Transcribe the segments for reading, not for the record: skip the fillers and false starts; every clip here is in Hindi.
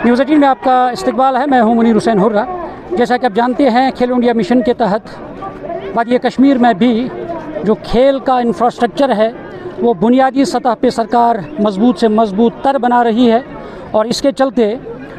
न्यूज़ 18 में आपका इस्तकबाल है। मैं हूं मुनीर हुसैन हुर्रा। जैसा कि आप जानते हैं, खेलो इंडिया मिशन के तहत वादी कश्मीर में भी जो खेल का इंफ्रास्ट्रक्चर है वो बुनियादी सतह पे सरकार मज़बूत से मज़बूत तर बना रही है। और इसके चलते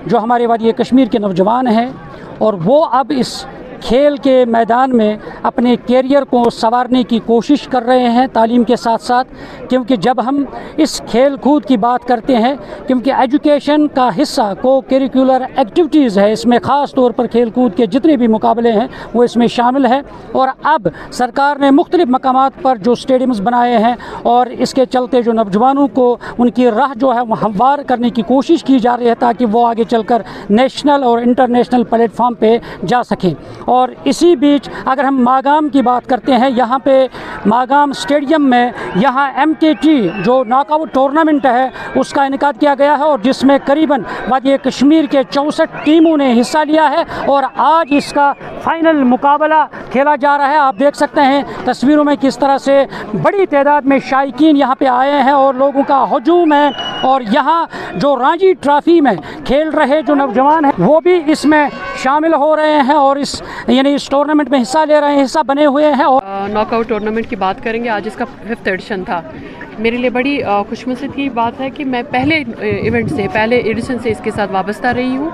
जो हमारे वादी कश्मीर के नौजवान हैं और वो अब इस खेल के मैदान में अपने कैरियर को संवारने की कोशिश कर रहे हैं तालीम के साथ साथ। क्योंकि जब हम इस खेल कूद की बात करते हैं, क्योंकि एजुकेशन का हिस्सा को करिकुलर एक्टिविटीज़ है, इसमें ख़ास तौर पर खेल कूद के जितने भी मुकाबले हैं वो इसमें शामिल है। और अब सरकार ने मुख्तलिफ़ मकामात पर जो स्टेडियम्स बनाए हैं और इसके चलते जो नौजवानों को उनकी राह जो है वो हमवार करने की कोशिश की जा रही है ताकि वो आगे चलकर नेशनल और इंटरनेशनल प्लेटफॉर्म पे जा सकें। और इसी बीच अगर हम मागाम की बात करते हैं, यहाँ पे मागाम स्टेडियम में यहाँ MKT जो नॉकआउट टूर्नामेंट है उसका इनेकाद किया गया है और जिसमें करीबन वादी कश्मीर के 64 टीमों ने हिस्सा लिया है और आज इसका फाइनल मुकाबला खेला जा रहा है। आप देख सकते हैं तस्वीरों में किस तरह से बड़ी तादाद में शायकीन यहाँ पे आए हैं और लोगों का हजूम है। और यहाँ जो रणजी ट्रॉफी में खेल रहे जो नौजवान हैं वो भी इसमें शामिल हो रहे हैं और इस टूर्नामेंट में हिस्सा ले रहे हैं, हिस्सा बने हुए हैं। और नॉकआउट टूर्नामेंट की बात करेंगे। आज इसका 5th एडिशन था। मेरे लिए बड़ी खुशनसीबी की बात है कि मैं पहले एडिशन से इसके साथ वाबस्ता रही हूँ।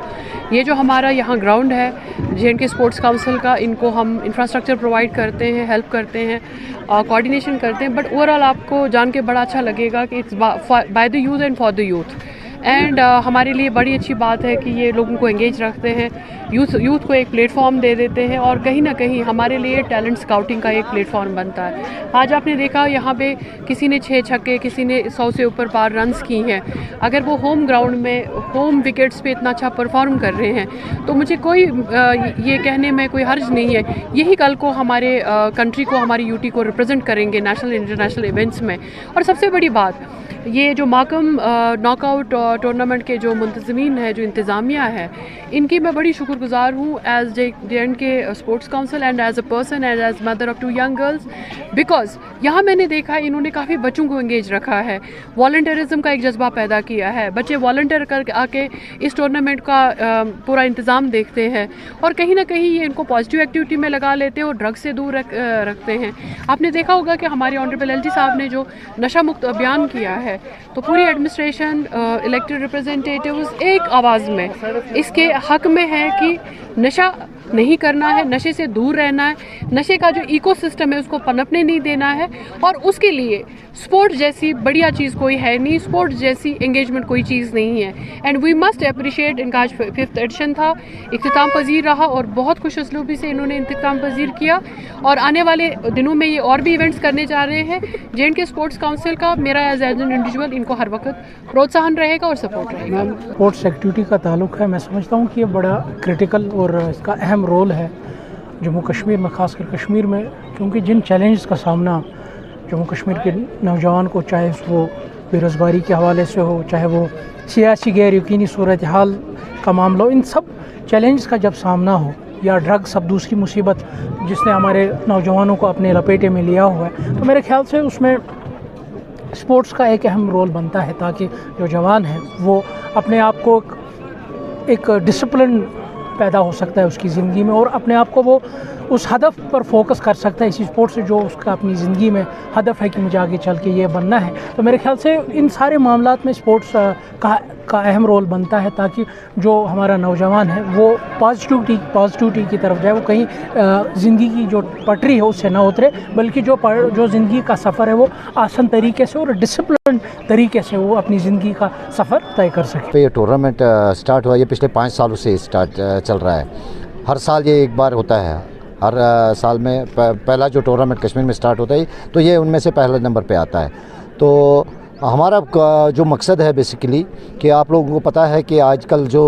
ये जो हमारा यहाँ ग्राउंड है J&K स्पोर्ट्स काउंसिल का, इनको हम इंफ्रास्ट्रक्चर प्रोवाइड करते हैं, हेल्प करते हैं, कोऑर्डिनेशन करते हैं। बट ओवरऑल आपको जान के बड़ा अच्छा लगेगा कि it's by the youth and for the youth. And हमारे लिए बड़ी अच्छी बात है कि ये लोगों को एंगेज रखते हैं, यूथ को एक प्लेटफॉर्म दे देते हैं और कहीं ना कहीं हमारे लिए टैलेंट स्काउटिंग का एक प्लेटफॉर्म बनता है। आज आपने देखा यहाँ पे किसी ने 6 छक्के, किसी ने 100 से ऊपर पार रन्स की हैं। अगर वो होम ग्राउंड में होम विकेट्स पे इतना अच्छा परफॉर्म कर रहे हैं तो मुझे कोई ये कहने में कोई हर्ज नहीं है। यही कल को हमारे कंट्री को, हमारी यूटी को रिप्रेजेंट करेंगे नेशनल इंटरनेशनल इवेंट्स में। और सबसे बड़ी बात, ये जो माकम नॉकआउट टूर्नामेंट के जो मुंतज़मीन है, जो इंतज़ामिया है, इनकी मैं बड़ी शुक्रगुज़ार हूँ as J&K sports council and as a person and as mother of 2 young girls. Because यहाँ मैंने देखा इन्होंने काफ़ी बच्चों को एंगेज रखा है, वॉलंटियरिज्म का एक जज्बा पैदा किया है। बच्चे वॉलंटियर कर आके इस टूर्नामेंट का पूरा इंतज़ाम देखते हैं और कहीं ना कहीं ये इनको पॉजिटिव एक्टिविटी में लगा लेते हैं और ड्रग्स से दूर रखते हैं। आपने देखा होगा कि हमारे ऑनरेबल LG साहब ने जो नशा मुक्त अभियान किया है, तो पूरी एडमिनिस्ट्रेशन, इलेक्टेड रिप्रेजेंटेटिव्स एक आवाज़ में इसके हक में है कि नशा नहीं करना है, नशे से दूर रहना है, नशे का जो इकोसिस्टम है उसको पनपने नहीं देना है। और उसके लिए स्पोर्ट्स जैसी बढ़िया चीज़ कोई है नहीं, स्पोर्ट्स जैसी एंगेजमेंट कोई चीज़ नहीं है। एंड वी मस्ट अप्रिशिएट, इनका आज 5th एडिशन था, इख्तिताम पजीर रहा और बहुत खुश उसलूबी से इन्होंने इख्तिताम पजीर किया। और आने वाले दिनों में ये और भी इवेंट्स करने जा रहे हैं। J&K स्पोर्ट्स काउंसिल का मेरा एज एन इंडिविजुअल इनको हर वक्त प्रोत्साहन रहेगा और सपोर्ट रहेगा। स्पोर्ट्स एक्टिविटी का ताल्लुक है, मैं समझता हूँ कि ये बड़ा क्रिटिकल और इसका अहम रोल है जम्मू कश्मीर में, ख़ासकर कश्मीर में। क्योंकि जिन चैलेंजेस का सामना जम्मू कश्मीर के नौजवान को, चाहे वो बेरोज़गारी के हवाले से हो, चाहे वो सियासी गैर यकीनी सूरत हाल का मामला हो, इन सब चैलेंजेस का जब सामना हो, या ड्रग्स अब दूसरी मुसीबत जिसने हमारे नौजवानों को अपने लपेटे में लिया हुआ है, तो मेरे ख्याल से उसमें स्पोर्ट्स का एक अहम रोल बनता है ताकि जो जवान है वो अपने आप को एक डिसिप्लिन पैदा हो सकता है उसकी ज़िंदगी में और अपने आप को वो उस हदफ पर फोकस कर सकता है इसी स्पोर्ट्स से जो उसका अपनी ज़िंदगी में हदफ है कि मुझे आगे चल के ये बनना है। तो मेरे ख्याल से इन सारे मामलात में स्पोर्ट्स का अहम रोल बनता है ताकि जो हमारा नौजवान है वो पॉजिटिविटी की तरफ जाए, वो कहीं ज़िंदगी की जो पटरी है उससे ना उतरे, बल्कि जो ज़िंदगी का सफ़र है वो आसान तरीके से और डिसिप्लिन तरीके से वो अपनी ज़िंदगी का सफ़र तय कर सके। तो ये टूर्नामेंट स्टार्ट हुआ, ये पिछले 5 सालों से चल रहा है। हर साल ये एक बार होता है। हर साल में पहला जो टूर्नामेंट कश्मीर में स्टार्ट होता है तो ये उनमें से पहले नंबर पे आता है। तो हमारा जो मकसद है बेसिकली कि आप लोगों को पता है कि आजकल जो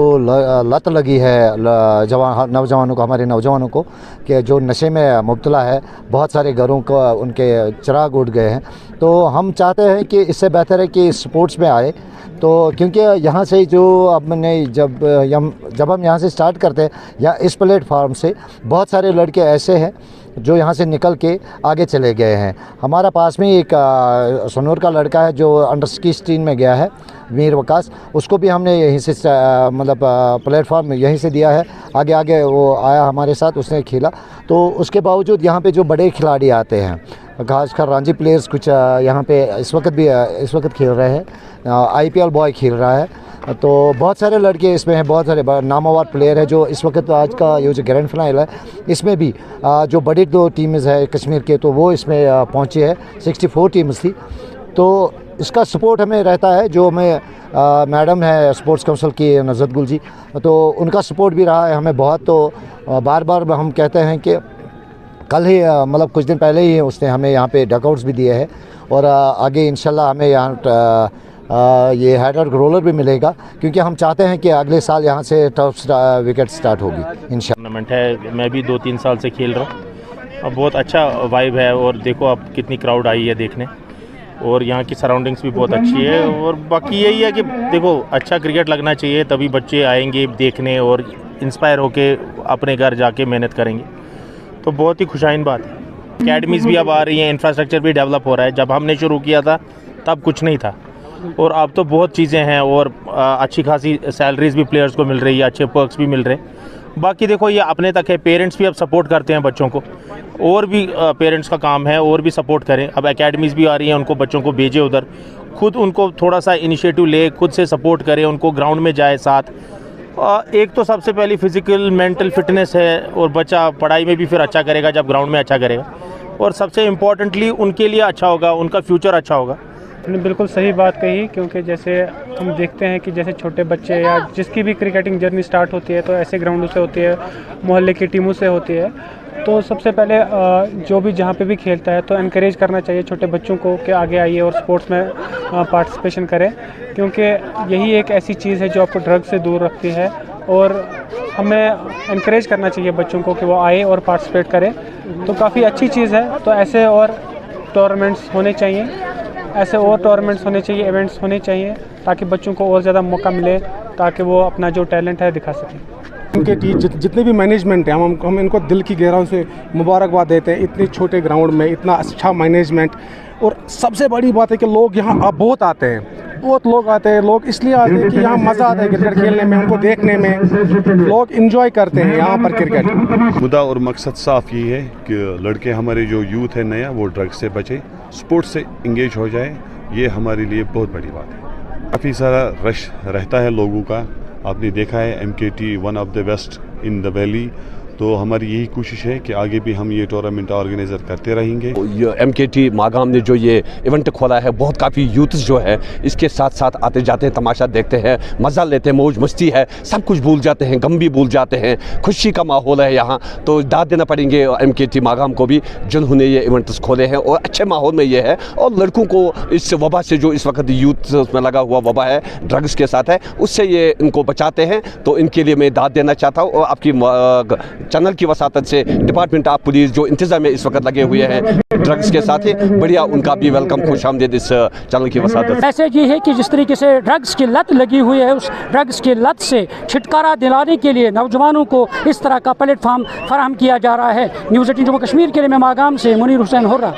लत लगी है नौजवानों को, हमारे नौजवानों को, कि जो नशे में मुब्तला है, बहुत सारे घरों को उनके चिराग उड़ गए हैं। तो हम चाहते हैं कि इससे बेहतर है कि स्पोर्ट्स में आए। तो क्योंकि यहाँ से जो जब हम यहाँ से स्टार्ट करते हैं, या इस प्लेटफार्म से बहुत सारे लड़के ऐसे हैं जो यहाँ से निकल के आगे चले गए हैं। हमारा पास में एक सनूर का लड़का है जो अंडर 16 में गया है, मीर वकास, उसको भी हमने यहीं से मतलब प्लेटफॉर्म यहीं से दिया है। आगे आगे वो आया हमारे साथ, उसने खेला। तो उसके बावजूद यहाँ पे जो बड़े खिलाड़ी आते हैं, खासकर रणजी प्लेयर्स कुछ यहाँ पे इस वक्त खेल रहे हैं। IPL बॉय खेल रहा है, तो बहुत सारे लड़के इसमें हैं, बहुत सारे नामवर प्लेयर हैं जो इस वक्त आज का ये जो ग्रैंड फाइनल है इसमें भी जो बड़ी 2 टीम्स है कश्मीर के, तो वो इसमें पहुँचे हैं। 64 टीम्स थी। तो इसका सपोर्ट हमें रहता है, जो हमें मैडम है स्पोर्ट्स काउंसिल की नज़रत गुल जी, तो उनका सपोर्ट भी रहा है हमें बहुत। तो बार बार हम कहते हैं कि कल ही मतलब कुछ दिन पहले ही उसने हमें यहाँ पे डकआउट्स भी दिए हैं, और आगे इंशाल्लाह हमें यहाँ ये हेडर रोलर भी मिलेगा, क्योंकि हम चाहते हैं कि अगले साल यहाँ से टॉप विकेट स्टार्ट होगी इंशाल्लाह। टूर्नामेंट है, मैं भी 2-3 साल से खेल रहा हूँ और बहुत अच्छा वाइब है। और देखो अब कितनी क्राउड आई है देखने, और यहाँ की सराउंडिंग्स भी बहुत अच्छी है। और बाकी यही है कि देखो अच्छा क्रिकेट लगना चाहिए, तभी बच्चे आएंगे देखने और इंस्पायर होके अपने घर जाके मेहनत करेंगे। तो बहुत ही खुशाइन बात है। अकेडमीज़ भी अब आ रही हैं, इंफ्रास्ट्रक्चर भी डेवलप हो रहा है। जब हमने शुरू किया था तब कुछ नहीं था, और अब तो बहुत चीज़ें हैं, और अच्छी खासी सैलरीज भी प्लेयर्स को मिल रही है, अच्छे पर्क्स भी मिल रहे हैं। बाकी देखो ये अपने तक है, पेरेंट्स भी अब सपोर्ट करते हैं बच्चों को, और भी पेरेंट्स का काम है और भी सपोर्ट करें। अब एकेडमीज़ भी आ रही हैं, उनको बच्चों को भेजें उधर, खुद उनको थोड़ा सा इनिशिएटिव ले, खुद से सपोर्ट करें, उनको ग्राउंड में जाए साथ। एक तो सबसे पहली फ़िज़िकल मेंटल फिटनेस है, और बच्चा पढ़ाई में भी फिर अच्छा करेगा जब ग्राउंड में अच्छा करेगा, और सबसे इम्पॉर्टेंटली उनके लिए अच्छा होगा, उनका फ्यूचर अच्छा होगा। आपने बिल्कुल सही बात कही, क्योंकि जैसे हम देखते हैं कि जैसे छोटे बच्चे या जिसकी भी क्रिकेटिंग जर्नी स्टार्ट होती है तो ऐसे ग्राउंडों से होती है, मोहल्ले की टीमों से होती है। तो सबसे पहले जो भी जहाँ पे भी खेलता है तो इनकरेज करना चाहिए छोटे बच्चों को कि आगे आइए और स्पोर्ट्स में पार्टिसिपेशन करें, क्योंकि यही एक ऐसी चीज़ है जो आपको ड्रग से दूर रखती है। और हमें इनकरेज करना चाहिए बच्चों को कि वो आए और पार्टिसिपेट करें, तो काफ़ी अच्छी चीज़ है। तो ऐसे और टूर्नामेंट्स होने चाहिए, ऐसे और टूर्नामेंट्स होने चाहिए, इवेंट्स होने चाहिए, ताकि बच्चों को और ज़्यादा मौका मिले, ताकि वो अपना जो टैलेंट है दिखा सकें। इनके जितने भी मैनेजमेंट है, हम इनको दिल की गहराई से मुबारकबाद देते हैं। इतने छोटे ग्राउंड में इतना अच्छा मैनेजमेंट, और सबसे बड़ी बात है कि लोग यहाँ अब बहुत आते हैं, बहुत लोग आते हैं। लोग इसलिए आते हैं कि यहाँ मज़ा आता है क्रिकेट खेलने में, उनको देखने में, लोग इंजॉय करते हैं यहाँ पर क्रिकेट। मुद्दा और मकसद साफ यही है कि लड़के हमारे जो यूथ है नया, वो ड्रग्स से बचे, स्पोर्ट्स से इंगेज हो जाए। ये हमारे लिए बहुत बड़ी बात है। काफ़ी सारा रश रहता है लोगों का, आपने देखा है MKT one of the best in the valley. तो हमारी यही कोशिश है कि आगे भी हम ये टूर्नामेंट ऑर्गेनाइजर करते रहेंगे। MKT मागाम ने जो ये इवेंट खोला है, बहुत काफ़ी यूथ्स जो है इसके साथ साथ आते जाते हैं, तमाशा देखते हैं, मज़ा लेते हैं, मौज मस्ती है, सब कुछ भूल जाते हैं, गम भी भूल जाते हैं, खुशी का माहौल है यहाँ। तो दाद देना पड़ेंगे MKT मागाम को भी, जिन्होंने ये इवेंट्स खोले हैं, और अच्छे माहौल में ये है। और लड़कों को इस वबा से, जो इस वक्त यूथ में लगा हुआ वबा है, ड्रग्स के साथ है, उससे ये इनको बचाते हैं। तो इनके लिए मैं दाद देना चाहता हूँ। और आपकी चैनल की वसातत से डिपार्टमेंट ऑफ पुलिस जो इंतजाम में इस वक्त लगे हुए हैं ड्रग्स के साथ ही, बढ़िया, उनका भी वेलकम, खुशामदीद इस चैनल की वसातत। मैसेज ये है कि जिस तरीके से ड्रग्स की लत लगी हुई है, उस ड्रग्स की लत से छुटकारा दिलाने के लिए नौजवानों को इस तरह का प्लेटफॉर्म फराहम किया जा रहा है। न्यूज़ 18 जम्मू कश्मीर के लिए मैं मागाम से मुनीर हुसैन हुर्रा।